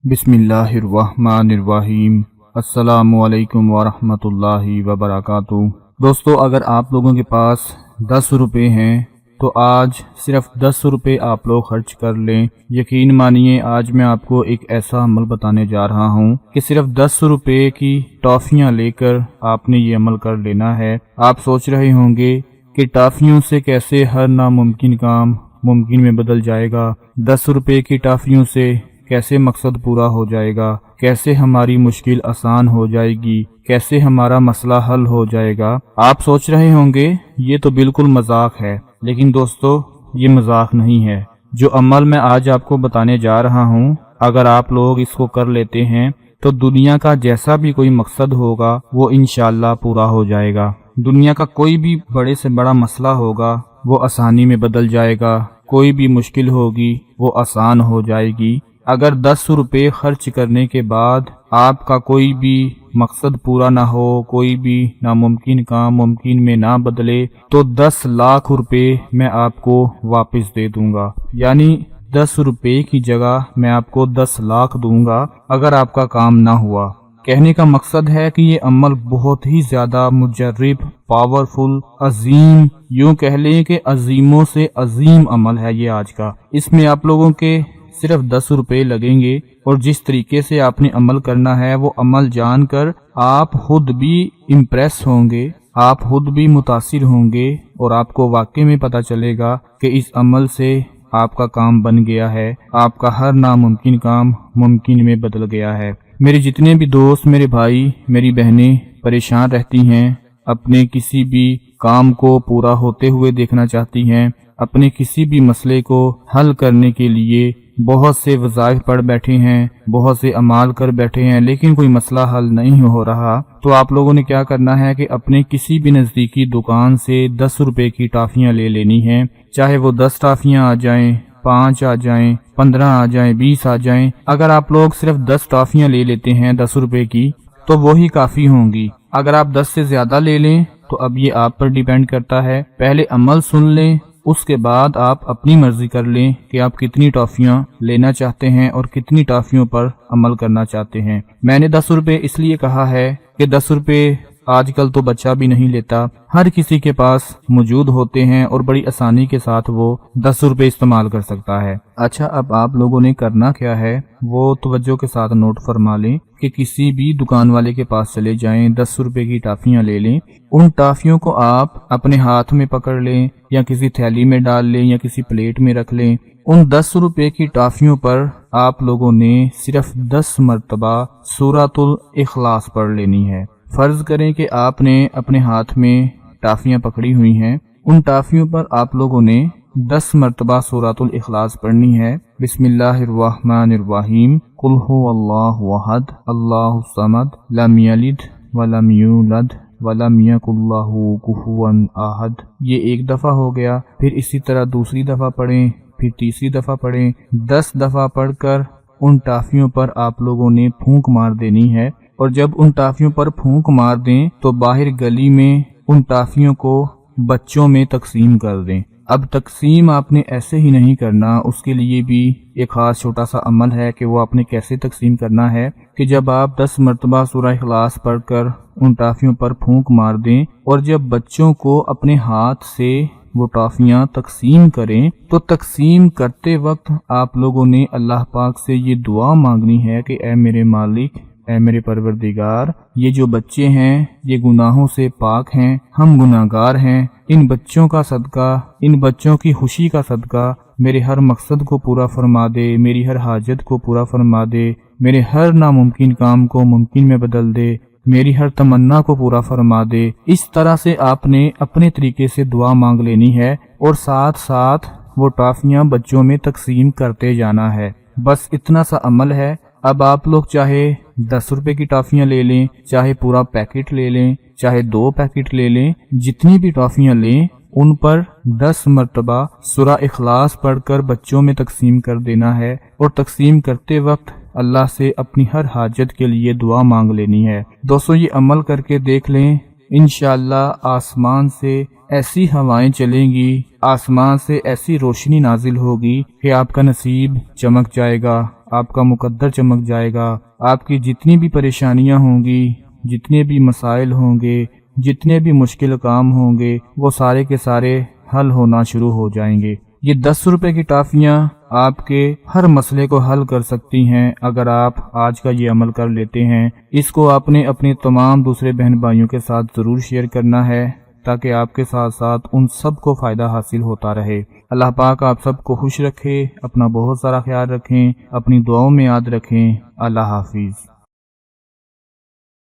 बिस्मिल्लाहिर्रहमानिर्रहीम। अस्सलाम ओ अलैकुम वरहमतुल्लाहि वबरकातुहू। दोस्तों, अगर आप लोगों के पास 10 रुपये हैं तो आज सिर्फ 10 रुपये आप लोग खर्च कर लें। यकीन मानिए, आज मैं आपको एक ऐसा अमल बताने जा रहा हूँ कि सिर्फ 10 रुपये की टॉफ़ियाँ लेकर आपने ये अमल कर लेना है। आप सोच रहे होंगे कि टॉफ़ियों से कैसे हर नामुमकिन काम मुमकिन में बदल जाएगा, 10 रुपये की टॉफ़ियों से कैसे मकसद पूरा हो जाएगा, कैसे हमारी मुश्किल आसान हो जाएगी, कैसे हमारा मसला हल हो जाएगा। आप सोच रहे होंगे ये तो बिल्कुल मजाक है, लेकिन दोस्तों ये मजाक नहीं है। जो अमल मैं आज आपको बताने जा रहा हूँ, अगर आप लोग इसको कर लेते हैं तो दुनिया का जैसा भी कोई मकसद होगा वो इंशाअल्लाह पूरा हो जाएगा। दुनिया का कोई भी बड़े से बड़ा मसला होगा वो आसानी में बदल जाएगा, कोई भी मुश्किल होगी वो आसान हो जाएगी। अगर 10 रुपये खर्च करने के बाद आपका कोई भी मकसद पूरा ना हो, कोई भी नामुमकिन काम मुमकिन में ना बदले, तो 10 लाख रुपये मैं आपको वापस दे दूंगा। यानी 10 रुपये की जगह मैं आपको 10 लाख दूंगा अगर आपका काम ना हुआ। कहने का मकसद है कि ये अमल बहुत ही ज्यादा मुजर्रिब, पावरफुल, अजीम, यूं कह लें कि अजीमों से अजीम अमल है ये आज का। इसमें आप लोगों के सिर्फ 10 रुपये लगेंगे और जिस तरीके से आपने अमल करना है वो अमल जानकर आप खुद भी इम्प्रेस होंगे, आप खुद भी मुतासिर होंगे और आपको वाकई में पता चलेगा कि इस अमल से आपका काम बन गया है, आपका हर नामुमकिन काम मुमकिन में बदल गया है। मेरे जितने भी दोस्त, मेरे भाई, मेरी बहनें परेशान रहती हैं, अपने किसी भी काम को पूरा होते हुए देखना चाहती हैं, अपने किसी भी मसले को हल करने के लिए बहुत से वज़ाइफ पढ़ बैठे हैं, बहुत से अमाल कर बैठे हैं, लेकिन कोई मसला हल नहीं हो रहा। तो आप लोगों ने क्या करना है कि अपने किसी भी नज़दीकी दुकान से 10 रुपये की टॉफ़ियाँ ले लेनी हैं। चाहे वो 10 टॉफ़ियाँ आ जाएं, 5 आ जाएं, 15 आ जाएं, 20 आ जाएं। अगर आप लोग सिर्फ 10 टॉफ़ियाँ ले लेते हैं 10 रुपये की तो वो ही काफ़ी होंगी। अगर आप 10 से ज़्यादा ले लें तो अब ये आप पर डिपेंड करता है। पहले अमल सुन लें, उसके बाद आप अपनी मर्जी कर लें कि आप कितनी टॉफ़ियाँ लेना चाहते हैं और कितनी टॉफ़ियों पर अमल करना चाहते हैं। मैंने 10 रुपये इसलिए कहा है कि 10 रुपये आजकल तो बच्चा भी नहीं लेता, हर किसी के पास मौजूद होते हैं और बड़ी आसानी के साथ वो 10 रुपये इस्तेमाल कर सकता है। अच्छा, अब आप लोगों ने करना क्या है वो तवज्जो के साथ नोट फरमा लें कि किसी भी दुकान वाले के पास चले जाएं, 10 रुपये की टॉफ़ियाँ ले लें। उन टॉफ़ियों को आप अपने हाथ में पकड़ लें या किसी थैली में डाल लें या किसी प्लेट में रख लें। उन 10 रुपये की टॉफ़ियों पर आप लोगों ने सिर्फ 10 मरतबा सूरह इखलास पढ़ लेनी है। फर्ज करें कि आपने अपने हाथ में टॉफ़ियाँ पकड़ी हुई हैं, उन टॉफ़ियों पर आप लोगों ने 10 मरतबा सूरह इखलास पढ़नी है। बिस्मिल्लाहिर्रहमानिर्रहीम। कुल हुवल्लाहु अहद, अल्लाहु समद, लम यलिद वलम यूलद वलम यकुल लहू कुफुवन अहद। ये एक दफ़ा हो गया। फिर इसी तरह दूसरी दफ़ा पढ़ें, फिर तीसरी दफ़ा पढ़ें। 10 दफ़ा पढ़कर उन टॉफ़ियों पर आप लोगों ने फूंक मार देनी है और जब उन टॉफ़ियों पर फूंक मार दें तो बाहर गली में उन टॉफ़ियों को बच्चों में तकसीम कर दें। अब तकसीम आपने ऐसे ही नहीं करना, उसके लिए भी एक खास छोटा सा अमल है कि वो आपने कैसे तकसीम करना है कि जब आप 10 मरतबा सूरह इखलास पढ़कर उन टॉफ़ियों पर फूंक मार दें और जब बच्चों को अपने हाथ से वो टॉफ़ियाँ तकसीम करें तो तकसीम करते वक्त आप लोगों ने अल्लाह पाक से ये दुआ मांगनी है कि ऐ मेरे मालिक, ऐ मेरे परवरदिगार, ये जो बच्चे हैं ये गुनाहों से पाक हैं, हम गुनाहगार हैं। इन बच्चों का सदका, इन बच्चों की खुशी का सदका मेरे हर मकसद को पूरा फरमा दे, मेरी हर हाजत को पूरा फरमा दे, मेरे हर नामुमकिन काम को मुमकिन में बदल दे, मेरी हर तमन्ना को पूरा फरमा दे। इस तरह से आपने अपने तरीके से दुआ मांग लेनी है और साथ साथ वो टॉफ़ियाँ बच्चों में तकसीम करते जाना है। बस इतना सा अमल है। अब आप लोग चाहे 10 रुपये की टॉफ़ियाँ ले लें, चाहे पूरा पैकेट ले लें, चाहे 2 पैकेट ले लें, जितनी भी टॉफ़ियाँ लें उन पर 10 मरतबा सूरह इखलास पढ़कर बच्चों में तकसीम कर देना है और तकसीम करते वक्त अल्लाह से अपनी हर हाजत के लिए दुआ मांग लेनी है। दोस्तों, ये अमल करके देख लें, इंशाअल्लाह आसमान से ऐसी हवाएं चलेंगी, आसमान से ऐसी रोशनी नाजिल होगी कि आपका नसीब चमक जाएगा, آپ کا مقدر چمک جائے گا، آپ کی جتنی بھی پریشانیاں ہوں گی، جتنے بھی مسائل ہوں گے، جتنے بھی مشکل کام ہوں گے، وہ سارے کے سارے حل ہونا شروع ہو جائیں گے۔ یہ 10 روپے کی ٹافیاں آپ کے ہر مسئلے کو حل کر سکتی ہیں اگر آپ آج کا یہ عمل کر لیتے ہیں۔ اس کو آپ نے اپنے تمام دوسرے بہن بھائیوں کے ساتھ ضرور شیئر کرنا ہے تاکہ آپ کے ساتھ ساتھ ان سب کو فائدہ حاصل ہوتا رہے۔ اللہ پاک آپ سب کو خوش رکھے، اپنا بہت سارا خیال رکھیں، اپنی دعاؤں میں یاد رکھیں۔ اللہ حافظ۔